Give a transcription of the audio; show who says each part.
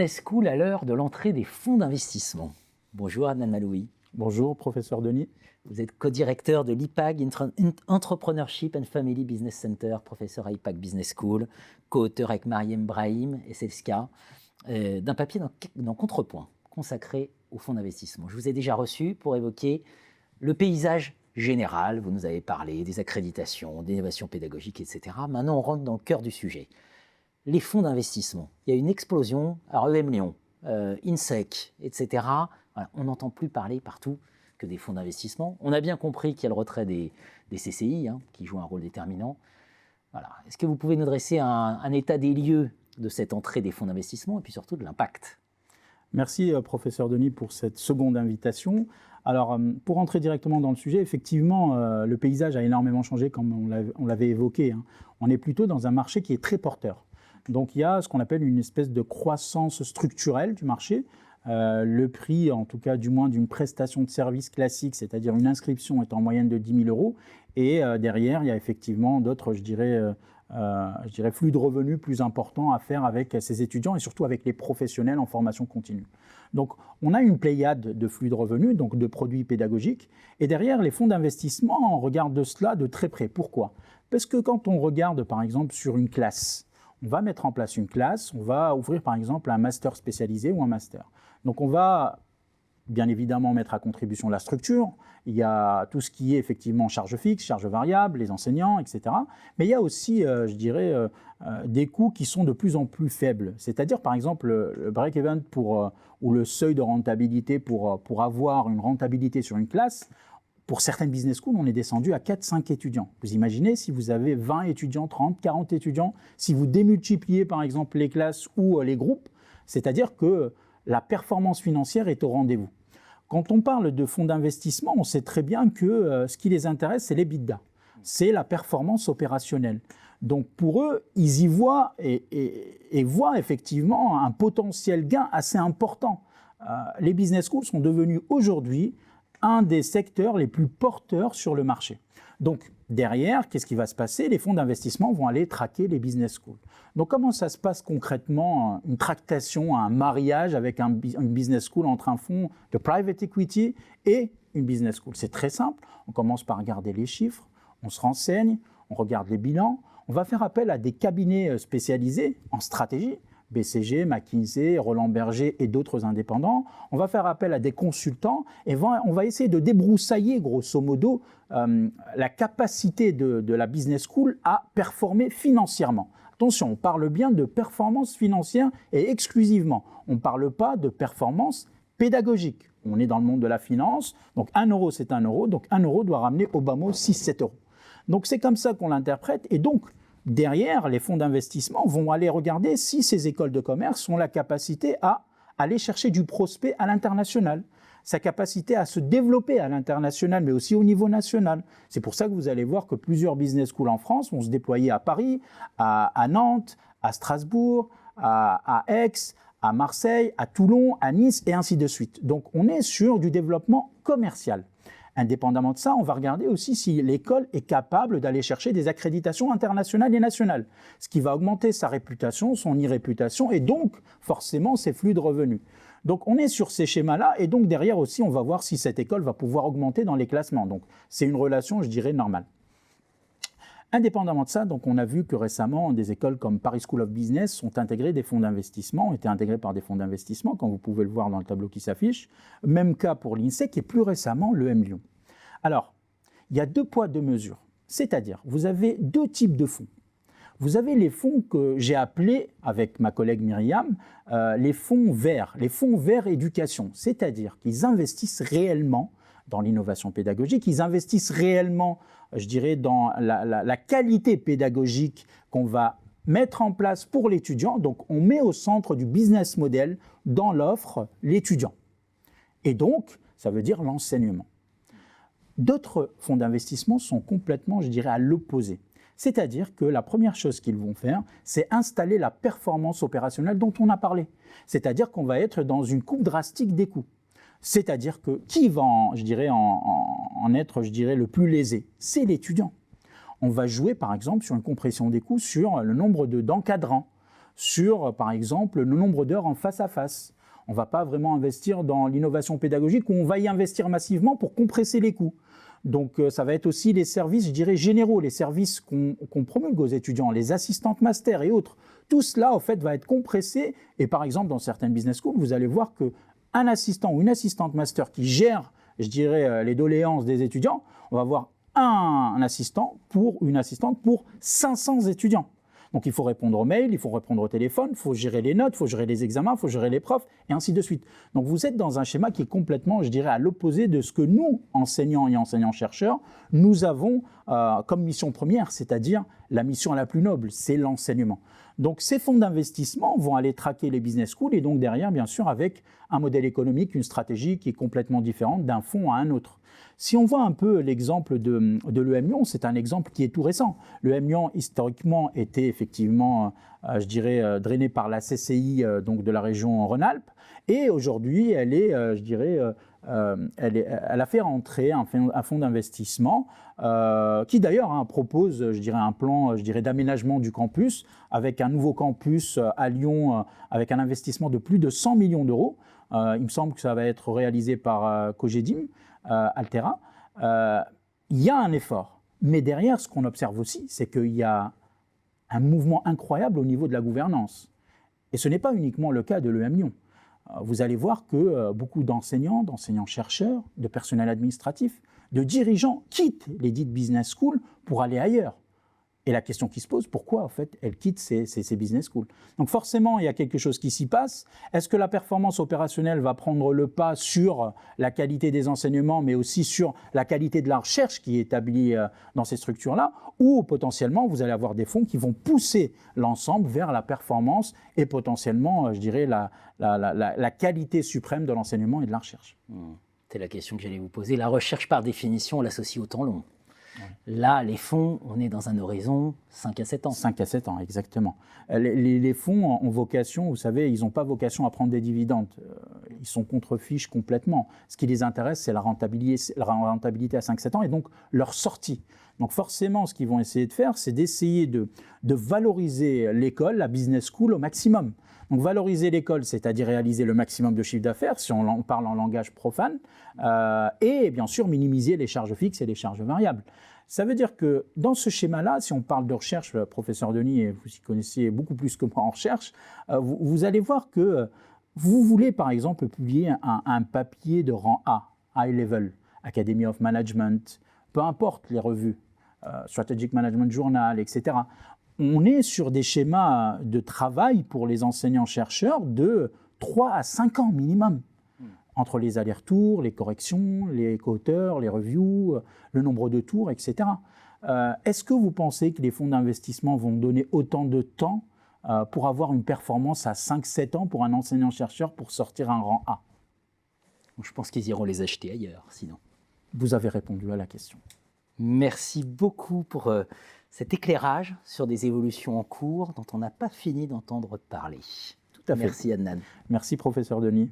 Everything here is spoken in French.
Speaker 1: Business School à l'heure de l'entrée des fonds d'investissement. Bonjour Adnan Maloui.
Speaker 2: Bonjour, professeur Denis.
Speaker 1: Vous êtes co-directeur de l'IPAG, Entrepreneurship and Family Business Center, professeur à IPAG Business School, co-auteur avec Mariem Brahim et Selska d'un papier dans Contrepoint consacré aux fonds d'investissement. Je vous ai déjà reçu pour évoquer le paysage général. Vous nous avez parlé des accréditations, d'innovation pédagogique, etc. Maintenant, on rentre dans le cœur du sujet. Les fonds d'investissement. Il y a une explosion à EM Lyon, INSEC, etc. Voilà, on n'entend plus parler partout que des fonds d'investissement. On a bien compris qu'il y a le retrait des CCI, qui jouent un rôle déterminant. Voilà. Est-ce que vous pouvez nous dresser un état des lieux de cette entrée des fonds d'investissement et puis surtout de l'impact ?
Speaker 2: Merci, professeur Denis, pour cette seconde invitation. Alors, pour entrer directement dans le sujet, effectivement, le paysage a énormément changé, comme on l'avait évoqué. On est plutôt dans un marché qui est très porteur. Donc, il y a ce qu'on appelle une espèce de croissance structurelle du marché. Le prix, en tout cas, du moins d'une prestation de service classique, c'est-à-dire une inscription, est en moyenne de 10 000 euros. Et derrière, il y a effectivement d'autres, je dirais, flux de revenus plus importants à faire avec ces étudiants et surtout avec les professionnels en formation continue. Donc, on a une pléiade de flux de revenus, donc de produits pédagogiques. Et derrière, les fonds d'investissement, on regarde cela de très près. Pourquoi ? Parce que quand on regarde, par exemple, sur une classe, on va mettre en place une classe, on va ouvrir, par exemple, un master spécialisé ou un master. Donc, on va bien évidemment mettre à contribution la structure. Il y a tout ce qui est effectivement charge fixe, charge variable, les enseignants, etc. Mais il y a aussi, des coûts qui sont de plus en plus faibles. C'est-à-dire, par exemple, le break-even ou le seuil de rentabilité pour avoir une rentabilité sur une classe. Pour certaines business schools, on est descendu à 4-5 étudiants. Vous imaginez si vous avez 20 étudiants, 30, 40 étudiants, si vous démultipliez par exemple les classes ou les groupes, c'est-à-dire que la performance financière est au rendez-vous. Quand on parle de fonds d'investissement, on sait très bien que ce qui les intéresse, c'est l'EBITDA, c'est la performance opérationnelle. Donc pour eux, ils y voient et voient effectivement un potentiel gain assez important. Les business schools sont devenus aujourd'hui un des secteurs les plus porteurs sur le marché. Donc derrière, qu'est-ce qui va se passer ? Les fonds d'investissement vont aller traquer les business schools. Donc comment ça se passe concrètement, une tractation, un mariage avec une business school entre un fonds de private equity et une business school ? C'est très simple, on commence par regarder les chiffres, on se renseigne, on regarde les bilans, on va faire appel à des cabinets spécialisés en stratégie, BCG, McKinsey, Roland Berger et d'autres indépendants. On va faire appel à des consultants et on va essayer de débroussailler, grosso modo, la capacité de la business school à performer financièrement. Attention, on parle bien de performance financière et exclusivement. On ne parle pas de performance pédagogique. On est dans le monde de la finance, donc 1 euro c'est 1 euro, donc 1 euro doit ramener au bas mot 6-7 euros. Donc c'est comme ça qu'on l'interprète et donc derrière, les fonds d'investissement vont aller regarder si ces écoles de commerce ont la capacité à aller chercher du prospect à l'international, sa capacité à se développer à l'international, mais aussi au niveau national. C'est pour ça que vous allez voir que plusieurs business schools en France vont se déployer à Paris, à Nantes, à Strasbourg, à Aix, à Marseille, à Toulon, à Nice et ainsi de suite. Donc on est sur du développement commercial. Indépendamment de ça, on va regarder aussi si l'école est capable d'aller chercher des accréditations internationales et nationales, ce qui va augmenter sa réputation, son e-réputation et donc forcément ses flux de revenus. Donc on est sur ces schémas-là et donc derrière aussi on va voir si cette école va pouvoir augmenter dans les classements. Donc c'est une relation, je dirais, normale. Indépendamment de ça, donc on a vu que récemment, des écoles comme Paris School of Business ont intégré des fonds d'investissement, ont été intégrées par des fonds d'investissement, comme vous pouvez le voir dans le tableau qui s'affiche. Même cas pour l'INSEC et plus récemment l'EM Lyon. Alors, il y a 2 poids, 2 mesures. C'est-à-dire, vous avez 2 types de fonds. Vous avez les fonds que j'ai appelés, avec ma collègue Myriam, les fonds verts éducation. C'est-à-dire qu'ils investissent réellement dans l'innovation pédagogique, ils investissent réellement, je dirais, dans la qualité pédagogique qu'on va mettre en place pour l'étudiant. Donc, on met au centre du business model dans l'offre l'étudiant. Et donc, ça veut dire l'enseignement. D'autres fonds d'investissement sont complètement, je dirais, à l'opposé. C'est-à-dire que la première chose qu'ils vont faire, c'est installer la performance opérationnelle dont on a parlé. C'est-à-dire qu'on va être dans une coupe drastique des coûts. C'est-à-dire que qui va en être le plus lésé ? C'est l'étudiant. On va jouer par exemple sur une compression des coûts sur le nombre d'encadrants, sur, par exemple, le nombre d'heures en face à face. On ne va pas vraiment investir dans l'innovation pédagogique où on va y investir massivement pour compresser les coûts. Donc ça va être aussi les services, je dirais, généraux, les services qu'on promulgue aux étudiants, les assistantes master et autres. Tout cela, en fait, va être compressé. Et par exemple, dans certaines business schools, vous allez voir qu'un assistant ou une assistante master qui gère, je dirais, les doléances des étudiants, on va avoir un assistant ou une assistante pour 500 étudiants. Donc il faut répondre aux mails, il faut répondre au téléphone, il faut gérer les notes, il faut gérer les examens, il faut gérer les profs, et ainsi de suite. Donc vous êtes dans un schéma qui est complètement, je dirais, à l'opposé de ce que nous, enseignants et enseignants-chercheurs, nous avons comme mission première, c'est-à-dire la mission la plus noble, c'est l'enseignement. Donc ces fonds d'investissement vont aller traquer les business schools et donc derrière, bien sûr, avec un modèle économique, une stratégie qui est complètement différente d'un fonds à un autre. Si on voit un peu l'exemple de l'EM Lyon, c'est un exemple qui est tout récent. L'EM Lyon, historiquement, était effectivement, je dirais, drainé par la CCI donc de la région Rhône-Alpes. Et aujourd'hui, elle est, je dirais, elle a fait rentrer un fonds d'investissement qui d'ailleurs propose, je dirais, un plan, je dirais, d'aménagement du campus avec un nouveau campus à Lyon avec un investissement de plus de 100 millions d'euros. Il me semble que ça va être réalisé par Cogedim. Altera, il y a un effort. Mais derrière, ce qu'on observe aussi, c'est qu'il y a un mouvement incroyable au niveau de la gouvernance. Et ce n'est pas uniquement le cas de l'EM Lyon. Vous allez voir que beaucoup d'enseignants, d'enseignants-chercheurs, de personnel administratif, de dirigeants quittent les dites business schools pour aller ailleurs. Et la question qui se pose, pourquoi en fait elles quittent ces business schools? Donc forcément, il y a quelque chose qui s'y passe. Est-ce que la performance opérationnelle va prendre le pas sur la qualité des enseignements, mais aussi sur la qualité de la recherche qui est établie dans ces structures-là? Ou potentiellement, vous allez avoir des fonds qui vont pousser l'ensemble vers la performance et potentiellement, je dirais, la qualité suprême de l'enseignement et de la recherche.
Speaker 1: C'est la question que j'allais vous poser. La recherche, par définition, on l'associe au temps long. Là, les fonds, on est dans un horizon 5 à 7 ans.
Speaker 2: 5 à 7 ans, exactement. Les fonds ont vocation, vous savez, ils n'ont pas vocation à prendre des dividendes. Ils sont contre-fiches complètement. Ce qui les intéresse, c'est la rentabilité à 5-7 ans et donc leur sortie. Donc forcément, ce qu'ils vont essayer de faire, c'est d'essayer de valoriser l'école, la business school, au maximum. Donc valoriser l'école, c'est-à-dire réaliser le maximum de chiffre d'affaires, si on parle en langage profane, et bien sûr minimiser les charges fixes et les charges variables. Ça veut dire que dans ce schéma-là, si on parle de recherche, professeur Denis, et vous y connaissez beaucoup plus que moi en recherche, vous allez voir que vous voulez par exemple publier un papier de rang A, High Level, Academy of Management, peu importe les revues, Strategic Management Journal, etc. On est sur des schémas de travail pour les enseignants-chercheurs de 3 à 5 ans minimum. Entre les allers-retours, les corrections, les co-auteurs, les reviews, le nombre de tours, etc. Est-ce que vous pensez que les fonds d'investissement vont donner autant de temps pour avoir une performance à 5-7 ans pour un enseignant-chercheur pour sortir un rang A?
Speaker 1: Je pense qu'ils iront les acheter ailleurs, sinon.
Speaker 2: Vous avez répondu à la question.
Speaker 1: Merci beaucoup pour cet éclairage sur des évolutions en cours dont on n'a pas fini d'entendre parler.
Speaker 2: Tout à fait.
Speaker 1: Merci Adnan.
Speaker 2: Merci professeur Denis.